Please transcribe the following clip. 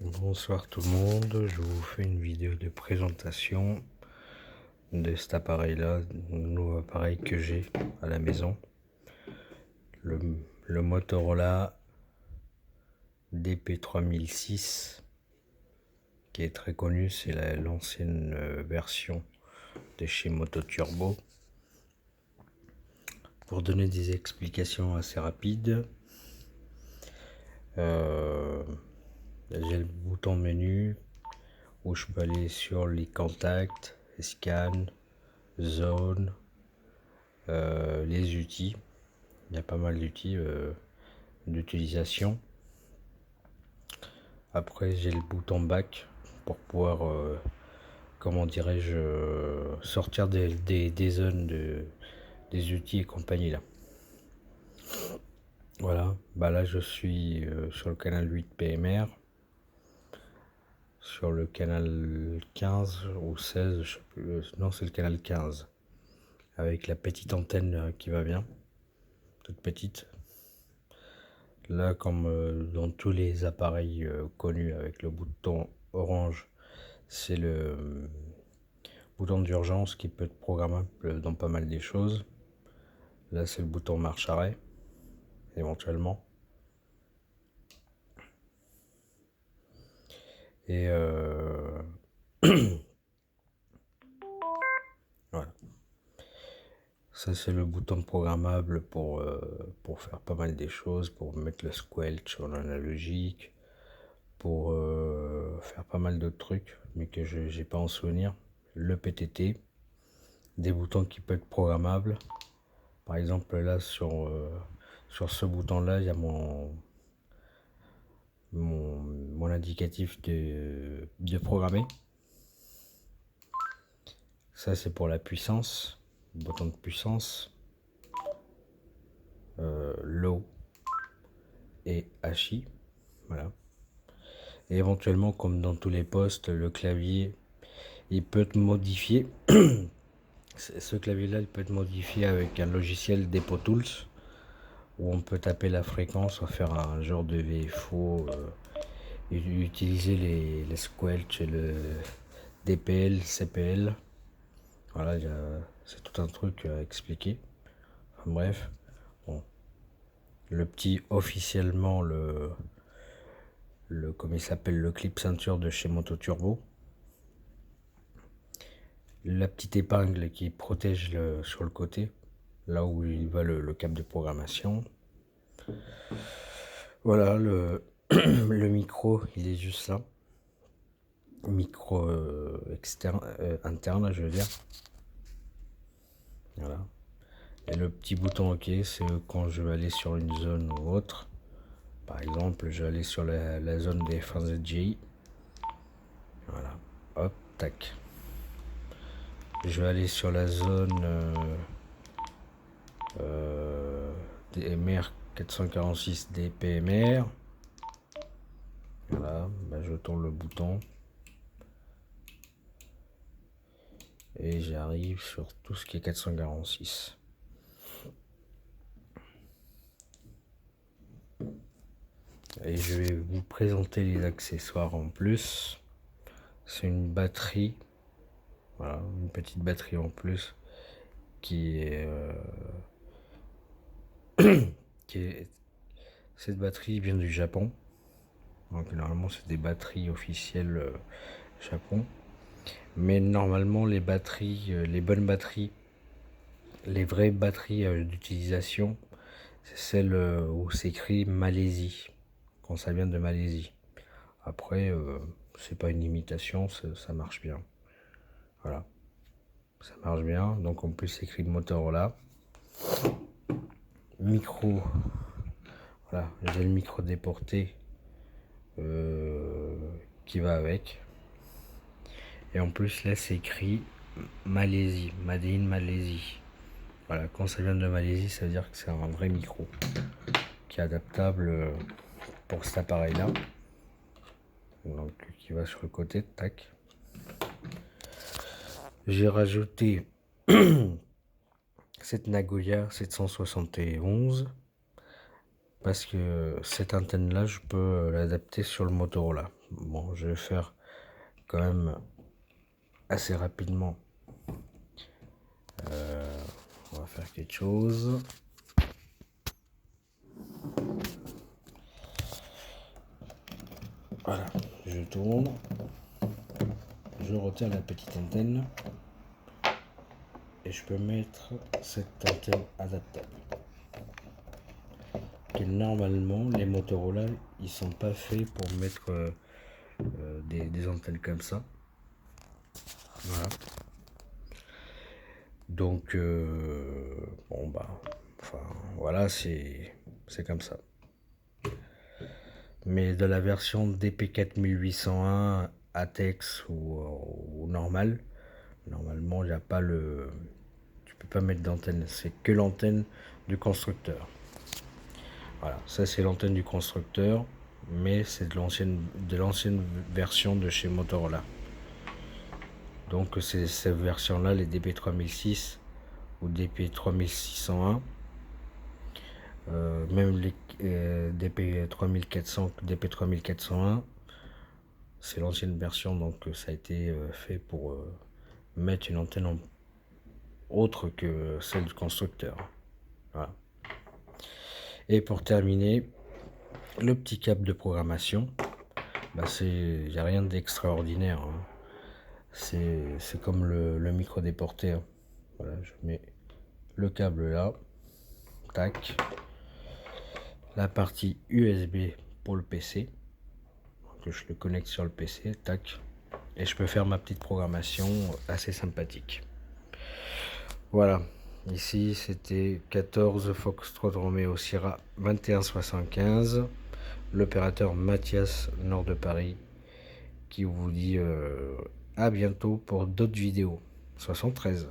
Bonsoir tout le monde, je vous fais une vidéo de présentation de cet appareil là, le nouveau appareil que j'ai à la maison, le Motorola DP3006 qui est très connu, c'est l'ancienne version de chez Moto Turbo. Pour donner des explications assez rapides, j'ai le bouton menu où je peux aller sur les contacts, les scans, zone, les outils. Il y a pas mal d'outils d'utilisation. Après j'ai le bouton back pour pouvoir comment dirais-je sortir des zones des outils et compagnie là. Voilà, bah là je suis sur le canal 8 PMR, sur le canal 15 ou 16, je sais plus, non c'est le canal 15, avec la petite antenne qui va bien, toute petite. Là, comme dans tous les appareils connus avec le bouton orange, c'est le bouton d'urgence qui peut être programmable dans pas mal des choses. Là, c'est le bouton marche-arrêt, éventuellement. Et voilà. Ça, c'est le bouton programmable pour faire pas mal des choses, pour mettre le squelch en analogique, pour faire pas mal d'autres trucs, mais que je n'ai pas en souvenir. Le PTT, des boutons qui peuvent être programmables. Par exemple, là, sur ce bouton-là, il y a mon indicatif de programmer. Ça, c'est pour la puissance, le bouton de puissance, low et HI. Voilà. Et éventuellement, comme dans tous les postes, le clavier, il peut être modifié. Ce clavier-là, il peut être modifié avec un logiciel Depot Tools, où on peut taper la fréquence, faire un genre de VFO, utiliser les squelch et le DPL, CPL. Voilà, c'est tout un truc à expliquer. Enfin, bref, bon. Le petit officiellement comme il s'appelle, le clip ceinture de chez Moto Turbo. La petite épingle qui protège sur le côté, là où il va le câble de programmation. Voilà, le micro, il est juste là. Micro externe, interne, je veux dire. Voilà. Et le petit bouton OK, c'est quand je vais aller sur une zone ou autre. Par exemple, je vais aller sur la zone des F1ZGI. Voilà. Hop, tac. Je vais aller sur la zone DMR 446 DPMR. Voilà, bah, je tourne le bouton. Et j'arrive sur tout ce qui est 446. Et je vais vous présenter les accessoires en plus. C'est une batterie. Voilà, une petite batterie en plus qui est, cette batterie vient du Japon. Donc normalement c'est des batteries officielles Japon. Mais normalement les batteries, les bonnes batteries, les vraies batteries d'utilisation, c'est celle où c'est écrit Malaisie, quand ça vient de Malaisie. Après, c'est pas une imitation, ça marche bien. Voilà, ça marche bien. Donc en plus c'est écrit Motorola. Micro, voilà, j'ai le micro déporté qui va avec. Et en plus là c'est écrit Malaisie, Made in Malaisie. Voilà, quand ça vient de Malaisie, ça veut dire que c'est un vrai micro qui est adaptable pour cet appareil là. Donc qui va sur le côté, tac. J'ai rajouté cette Nagoya 771 parce que cette antenne là je peux l'adapter sur le Motorola. Bon, je vais faire quand même assez rapidement. On va faire quelque chose. Voilà, je tourne. Je retire la petite antenne. Et je peux mettre cette antenne adaptable. Et normalement, les Motorola, ils sont pas faits pour mettre des antennes comme ça. Voilà. Donc, bon bah, enfin, voilà, c'est comme ça. Mais de la version DP4801 ATEX ou normal, normalement, il n'y a pas le... Tu peux pas mettre d'antenne, c'est que l'antenne du constructeur. Voilà, ça c'est l'antenne du constructeur, mais c'est de l'ancienne version de chez Motorola. Donc c'est cette version-là, les DP3006 ou DP3601, même les DP3400, DP3401, c'est l'ancienne version, donc ça a été fait pour mettre une antenne autre que celle du constructeur. Voilà. Et pour terminer, le petit câble de programmation, bah il n'y a rien d'extraordinaire. Hein. C'est comme le micro déporté. Hein. Voilà, je mets le câble là, tac, la partie USB pour le PC, que je le connecte sur le PC, tac, et je peux faire ma petite programmation assez sympathique. Voilà, ici c'était 14 Foxtrot Romeo Sierra 2175, l'opérateur Mathias Nord de Paris, qui vous dit à bientôt pour d'autres vidéos. 73.